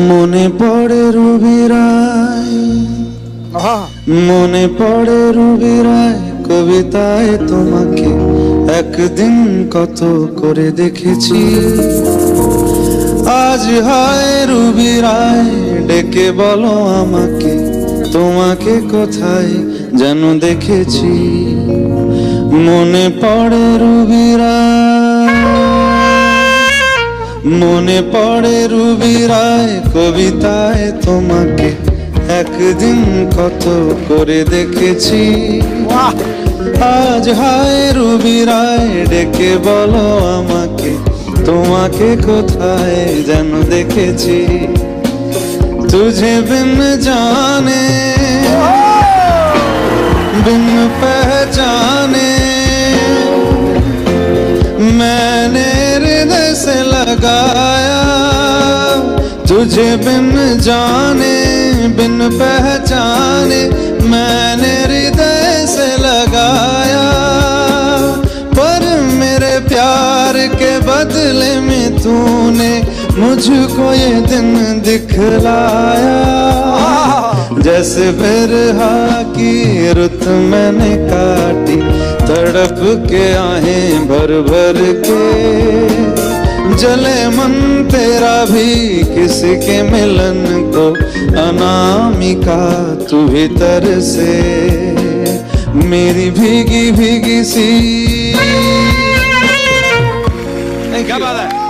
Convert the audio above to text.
মনে পড়ে রুবি রায়, মনে পড়ে রুবি রায় কবিতায় তোমাকে একদিন কত করে দেখেছি। আজ হায় রুবি রায় ডেকে বলো আমাকে, তোমাকে কোথায় যেন দেখেছি। মনে পড়ে রুবি রায়, মনে পড়ে রুবি রায় কবিতায় তোমাকে একদিন কত করে দেখেছি। আজ হায় রুবি রায় ডেকে বলো আমাকে, তোমাকে কোথায় যেন দেখেছি। তুঝে বিন জানে बिन पहचाने मैंने हृदय से लगाया, तुझे बिन जाने बिन पहचाने मैंने हृदय से लगाया। पर मेरे प्यार के बदले में तूने मुझको ये दिन दिखलाया। जैसे बिरहा की रुत मैंने काटी, तड़प के आहें भर भर के। जले मन तेरा भी किसी के मिलन को, अनामिका तू भीतर से मेरी भीगी भीगी सी। क्या बात है।